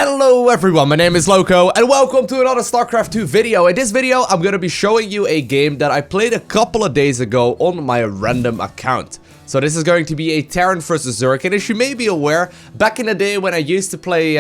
Hello everyone, my name is Lowko and welcome to another StarCraft 2 video. In this video, I'm gonna be showing you a game that I played a couple of days ago on my random account. So this is going to be a Terran versus Zerg, and as you may be aware, back in the day when I used to play,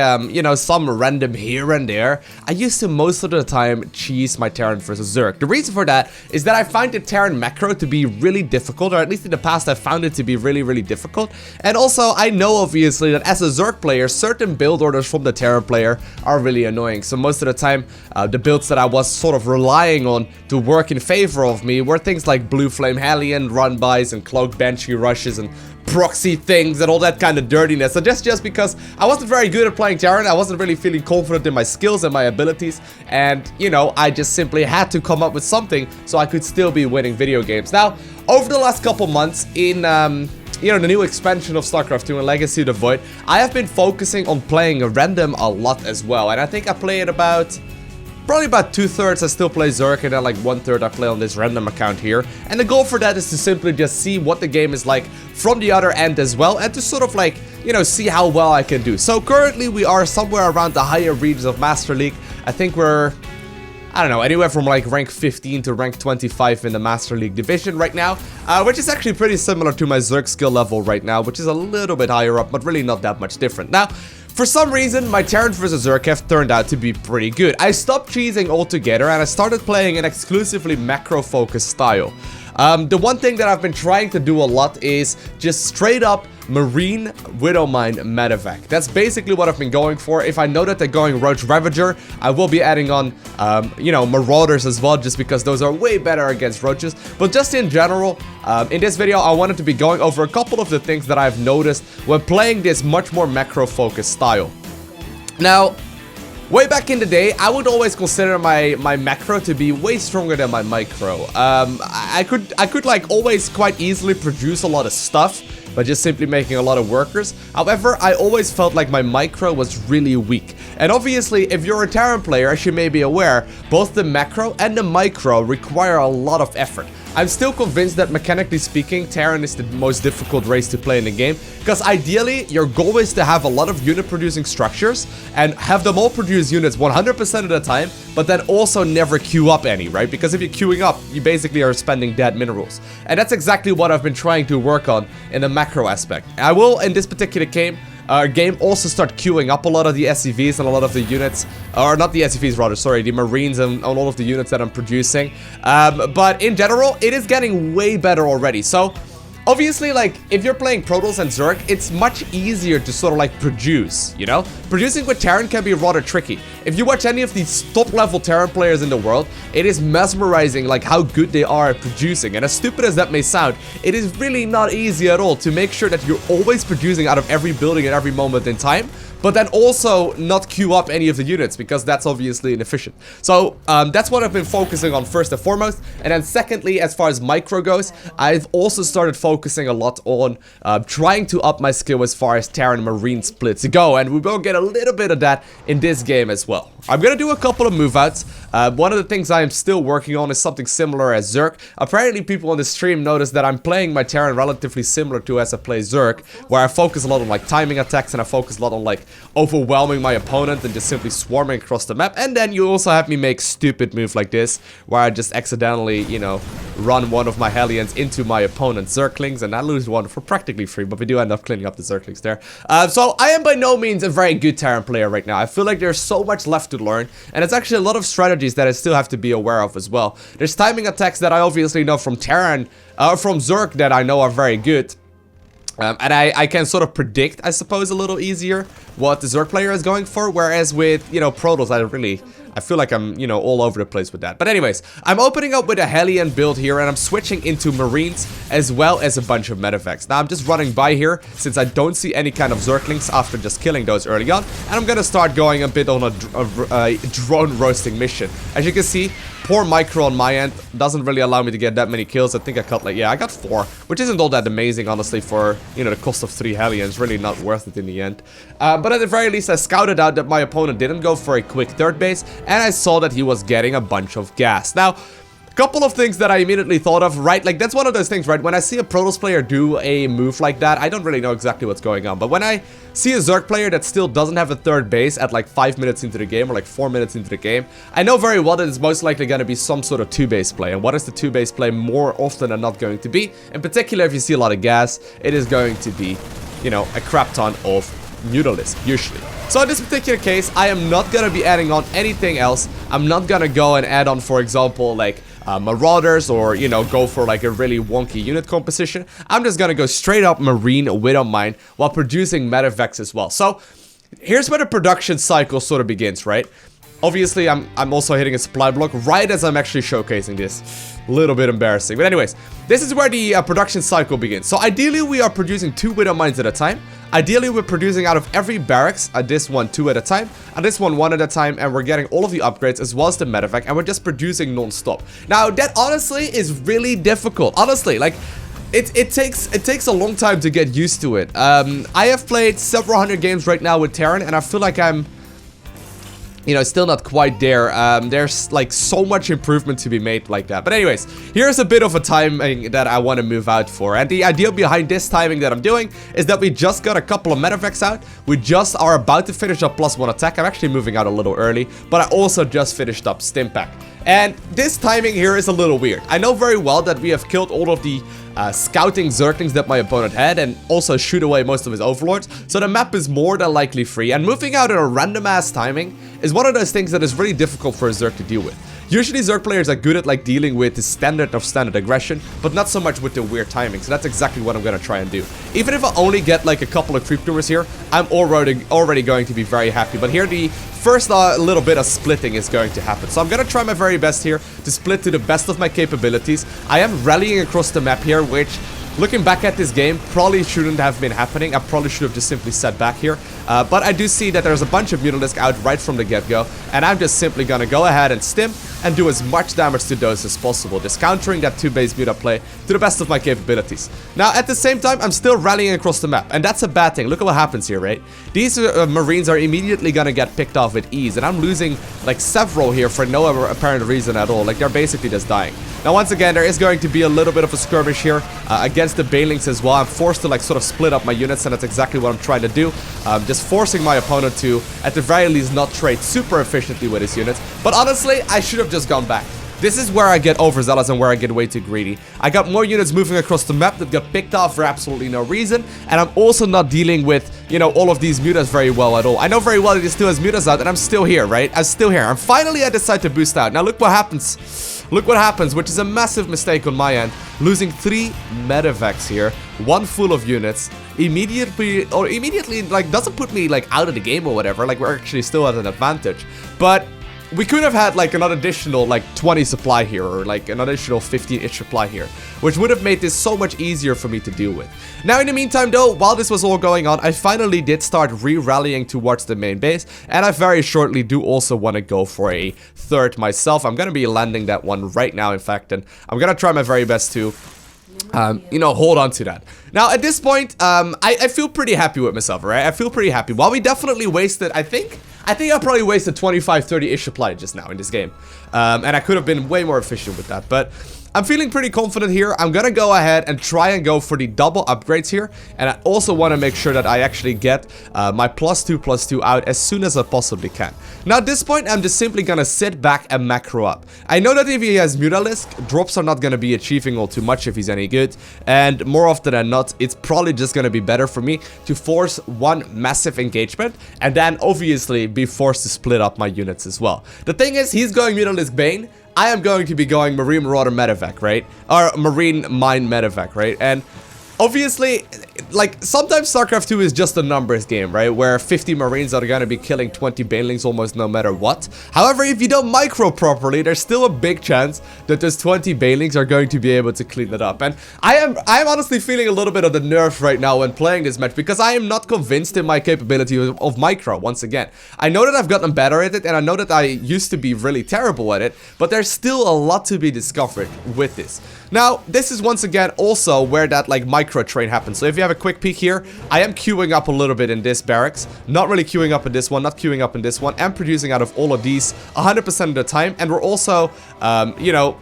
some random here and there, I used to most of the time cheese my Terran versus Zerg. The reason for that is that I find the Terran macro to be really difficult, or at least in the past I found it to be really difficult. And also, I know obviously that as a Zerg player, certain build orders from the Terran player are really annoying. So most of the time, the builds that I was sort of relying on to work in favor of me were things like Blue Flame Hellions, run-bys, and cloaked Banshee rushes and proxy things and all that kind of dirtiness. So just because I wasn't very good at playing Terran, I wasn't really feeling confident in my skills and my abilities, and I just simply had to come up with something so I could still be winning video games. Now, over the last couple months in the new expansion of StarCraft 2 and Legacy of the Void, I have been focusing on playing a random a lot as well, and I think I played probably about 2/3 I still play Zerg, and then like 1/3 I play on this random account here. And the goal for that is to simply just see what the game is like from the other end as well, and to sort of like, see how well I can do. So currently we are somewhere around the higher regions of Master League. I think we're, I don't know, anywhere from like rank 15 to rank 25 in the Master League division right now, which is actually pretty similar to my Zerg skill level right now, which is a little bit higher up, but really not that much different. Now, for some reason, my Terran vs Zerg have turned out to be pretty good. I stopped cheesing altogether and I started playing an exclusively macro-focused style. The one thing that I've been trying to do a lot is just straight up Marine Mine and Medivac. That's basically what I've been going for. If I know that they're going Roach Ravager, I will be adding on, Marauders as well, just because those are way better against Roaches. But just in general, in this video, I wanted to be going over a couple of the things that I've noticed when playing this much more macro-focused style. Now, way back in the day, I would always consider my macro to be way stronger than my micro. I could like always quite easily produce a lot of stuff by just simply making a lot of workers. However, I always felt like my micro was really weak. And obviously, if you're a Terran player, as you may be aware, both the macro and the micro require a lot of effort. I'm still convinced that, mechanically speaking, Terran is the most difficult race to play in the game, because ideally, your goal is to have a lot of unit-producing structures and have them all produce units 100% of the time, but then also never queue up any, right? Because if you're queuing up, you basically are spending dead minerals. And that's exactly what I've been trying to work on in the macro aspect. I will, in this particular game, also start queuing up a lot of the SCVs and a lot of the units, or not the SCVs rather, sorry, the Marines and all of the units that I'm producing. But in general, it is getting way better already. So obviously, like, if you're playing Protoss and Zerg, it's much easier to sort of like produce, Producing with Terran can be rather tricky. If you watch any of these top-level Terran players in the world, it is mesmerizing, like, how good they are at producing. And as stupid as that may sound, it is really not easy at all to make sure that you're always producing out of every building at every moment in time, but then also not queue up any of the units, because that's obviously inefficient. So that's what I've been focusing on first and foremost. And then secondly, as far as micro goes, I've also started focusing a lot on trying to up my skill as far as Terran Marine splits go, and we will get a little bit of that in this game as well. I'm gonna do a couple of move outs. One of the things I am still working on is something similar as Zerg. Apparently people on the stream noticed that I'm playing my Terran relatively similar to as I play Zerg, where I focus a lot on like timing attacks, and I focus a lot on like overwhelming my opponent and just simply swarming across the map. And then you also have me make stupid moves like this, where I just accidentally, run one of my Hellions into my opponent's Zerglings, and I lose one for practically free, but we do end up cleaning up the Zerglings there. So I am by no means a very good Terran player right now. I feel like there's so much left to learn, and it's actually a lot of strategies that I still have to be aware of as well. There's timing attacks that I obviously know from Terran, from Zerg, that I know are very good. And I can sort of predict, I suppose, a little easier what the Zerg player is going for, whereas with, Protoss, I feel like I'm, all over the place with that. But anyways, I'm opening up with a Hellion build here, and I'm switching into Marines as well as a bunch of Medivacs. Now, I'm just running by here, since I don't see any kind of Zerglings after just killing those early on, and I'm gonna start going a bit on a drone roasting mission. As you can see, poor micro on my end doesn't really allow me to get that many kills. I think I got I got 4, which isn't all that amazing, honestly, for, the cost of 3 Hellions. Really not worth it in the end. But at the very least, I scouted out that my opponent didn't go for a quick third base, and I saw that he was getting a bunch of gas. Now, couple of things that I immediately thought of, right? Like, that's one of those things, right? When I see a Protoss player do a move like that, I don't really know exactly what's going on. But when I see a Zerg player that still doesn't have a third base at like 5 minutes into the game or like 4 minutes into the game, I know very well that it's most likely going to be some sort of 2-base play. And what is the 2-base play more often than not going to be? In particular, if you see a lot of gas, it is going to be, you know, a crap ton of Mutalisks, usually. So in this particular case, I am not going to be adding on anything else. I'm not going to go and add on, for example, like Marauders, or, you know, go for like a really wonky unit composition. I'm just going to go straight up Marine with a mine while producing Medivacs as well. So here's where the production cycle sort of begins, right? Obviously, I'm also hitting a supply block right as I'm actually showcasing this. A little bit embarrassing. But anyways, this is where the production cycle begins. So ideally, we are producing 2 Widow Mines at a time. Ideally, we're producing out of every barracks, this one 2 at a time, and this one at a time, and we're getting all of the upgrades as well as the medevac, and we're just producing non-stop. Now, that honestly is really difficult. Honestly, like, it takes a long time to get used to it. I have played several hundred games right now with Terran, and I feel like I'm, you know, still not quite there. There's like so much improvement to be made like that. But anyways, here's a bit of a timing that I want to move out for. And the idea behind this timing that I'm doing is that we just got a couple of medevacs out. We just are about to finish up +1 attack. I'm actually moving out a little early, but I also just finished up Stimpak. And this timing here is a little weird. I know very well that we have killed all of the scouting Zerglings that my opponent had, and also shoot away most of his overlords, so the map is more than likely free, and moving out in a random ass timing is one of those things that is really difficult for a Zerg to deal with. Usually Zerg players are good at like dealing with the standard aggression, but not so much with the weird timing, so that's exactly what I'm gonna try and do. Even if I only get like a couple of creep tumors here, I'm already going to be very happy. But here the first little bit of splitting is going to happen. So I'm gonna try my very best here to split to the best of my capabilities. I am rallying across the map here, which, looking back at this game, probably shouldn't have been happening. I probably should have just simply sat back here. But I do see that there's a bunch of Mutalisks out right from the get-go, and I'm just simply gonna go ahead and stim and do as much damage to those as possible, just countering that 2-base muta play to the best of my capabilities. Now, at the same time, I'm still rallying across the map, and that's a bad thing. Look at what happens here, right? These Marines are immediately gonna get picked off with ease, and I'm losing like several here for no apparent reason at all. Like, they're basically just dying. Now, once again, there is going to be a little bit of a skirmish here against the Banelings as well. I'm forced to like sort of split up my units, and that's exactly what I'm trying to do. Just forcing my opponent to, at the very least, not trade super efficiently with his units. But honestly, I should have just gone back. This is where I get overzealous and where I get way too greedy. I got more units moving across the map that got picked off for absolutely no reason, and I'm also not dealing with, you know, all of these mutas very well at all. I know very well that he still has mutas out, and I'm still here, right? I'm still here. And finally, I decide to boost out. Now, look what happens. Look what happens, which is a massive mistake on my end. Losing 3 medevacs here, 1 full of units, immediately, like, doesn't put me, like, out of the game or whatever. Like, we're actually still at an advantage. But we could have had like an additional like 20 supply here, or like an additional 15-ish supply here, which would have made this so much easier for me to deal with. Now, in the meantime though, while this was all going on, I finally did start re-rallying towards the main base, and I very shortly do also want to go for a third myself. I'm gonna be landing that one right now, in fact, and I'm gonna try my very best to you know, hold on to that. Now, at this point, I feel pretty happy with myself, right? I feel pretty happy. While we definitely wasted, I think I probably wasted 25, 30-ish supply just now in this game. And I could have been way more efficient with that, but I'm feeling pretty confident here. I'm gonna go ahead and try and go for the double upgrades here, and I also want to make sure that I actually get my +2/+2 out as soon as I possibly can. Now, at this point, I'm just simply gonna sit back and macro up. I know that if he has Mutalisk, drops are not gonna be achieving all too much if he's any good, and more often than not, it's probably just gonna be better for me to force one massive engagement, and then obviously be forced to split up my units as well. The thing is, he's going Mutalisk Bane, I am going to be going Marine Marauder Medivac, right? Or Marine Mine Medivac, right? And obviously, like, sometimes StarCraft 2 is just a numbers game, right? Where 50 Marines are gonna be killing 20 Banelings almost no matter what. However, if you don't micro properly, there's still a big chance that those 20 Banelings are going to be able to clean it up. And I am honestly feeling a little bit of the nerves right now when playing this match, because I am not convinced in my capability of micro, once again. I know that I've gotten better at it, and I know that I used to be really terrible at it, but there's still a lot to be discovered with this. Now, this is once again also where that like micro train happens. So if you have a quick peek here, I am queuing up a little bit in this barracks, not really queuing up in this one, not queuing up in this one, and producing out of all of these 100% of the time. And we're also, you know,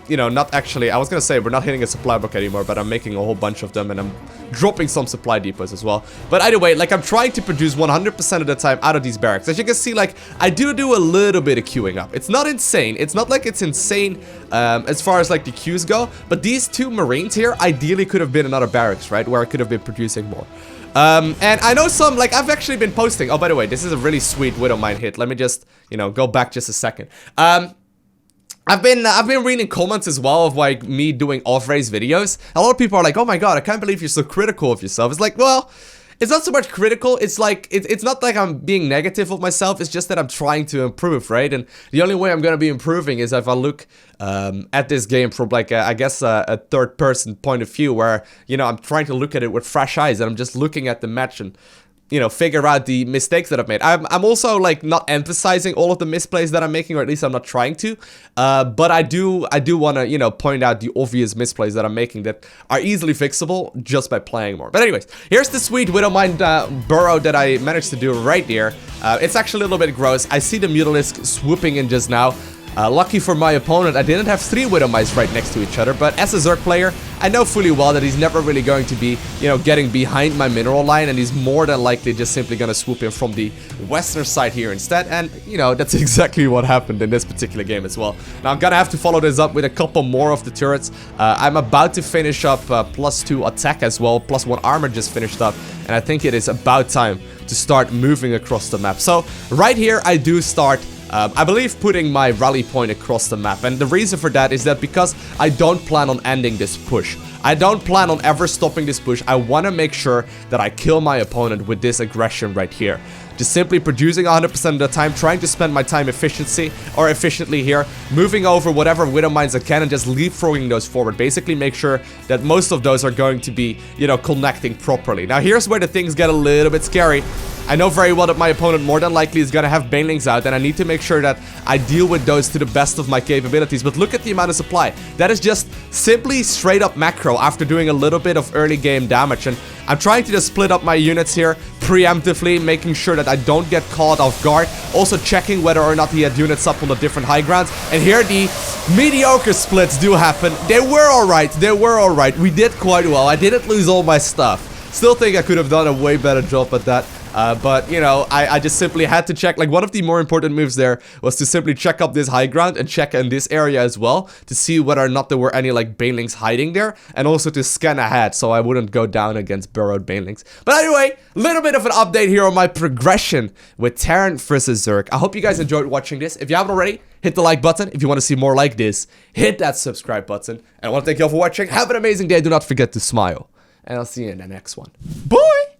you know, not actually, I was gonna say we're not hitting a supply book anymore, but I'm making a whole bunch of them and I'm dropping some supply depots as well. But either way, like I'm trying to produce 100% of the time out of these barracks. As you can see, like I do a little bit of queuing up. It's not insane. It's not like it's insane as far as like the queues go, but these 2 Marines here ideally could have been another barracks, right? Where I could have been producing more. And I know some, like, I've actually been posting. Oh, by the way, this is a really sweet Widow Mine hit. Let me just, you know, go back just a second. I've been reading comments as well of like me doing off-race videos. A lot of people are like, oh my god, I can't believe you're so critical of yourself. It's like, well, it's not so much critical. It's like, it's not like I'm being negative of myself. It's just that I'm trying to improve, right? And the only way I'm going to be improving is if I look at this game from like, I guess, a third-person point of view where, you know, I'm trying to look at it with fresh eyes and I'm just looking at the match and, you know, figure out the mistakes that I've made. I'm also, like, not emphasizing all of the misplays that I'm making, or at least I'm not trying to. But I do want to, you know, point out the obvious misplays that I'm making that are easily fixable just by playing more. But anyways, here's the sweet Widow Mine burrow that I managed to do right here. It's actually a little bit gross. I see the Mutalisks swooping in just now. Lucky for my opponent, I didn't have 3 Widow Mice right next to each other, but as a Zerg player, I know fully well that he's never really going to be, you know, getting behind my mineral line, and he's more than likely just simply gonna swoop in from the western side here instead, and, you know, that's exactly what happened in this particular game as well. Now, I'm gonna have to follow this up with a couple more of the turrets. I'm about to finish up +2 attack as well, +1 armor just finished up, and I think it is about time to start moving across the map. So, right here, I do start I believe putting my rally point across the map, and the reason for that is that because I don't plan on ending this push. I don't plan on ever stopping this push. I want to make sure that I kill my opponent with this aggression right here. Just simply producing 100% of the time, trying to spend my time efficiently here, moving over whatever Widow Mines I can and just leapfrogging those forward. Basically make sure that most of those are going to be, you know, connecting properly. Now here's where the things get a little bit scary. I know very well that my opponent more than likely is gonna have Banelings out, and I need to make sure that I deal with those to the best of my capabilities. But look at the amount of supply. That is just simply straight up macro after doing a little bit of early game damage. And I'm trying to just split up my units here preemptively, making sure that I don't get caught off guard. Also checking whether or not he had units up on the different high grounds. And here the mediocre splits do happen. They were alright. They were alright. We did quite well. I didn't lose all my stuff. Still think I could have done a way better job at that. But, you know, I just simply had to check. Like, one of the more important moves there was to simply check up this high ground and check in this area as well to see whether or not there were any, like, Banelings hiding there, and also to scan ahead so I wouldn't go down against burrowed Banelings. But anyway, a little bit of an update here on my progression with Terran versus Zerg. I hope you guys enjoyed watching this. If you haven't already, hit the like button. If you want to see more like this, hit that subscribe button. And I want to thank you all for watching. Have an amazing day. Do not forget to smile. And I'll see you in the next one. Bye!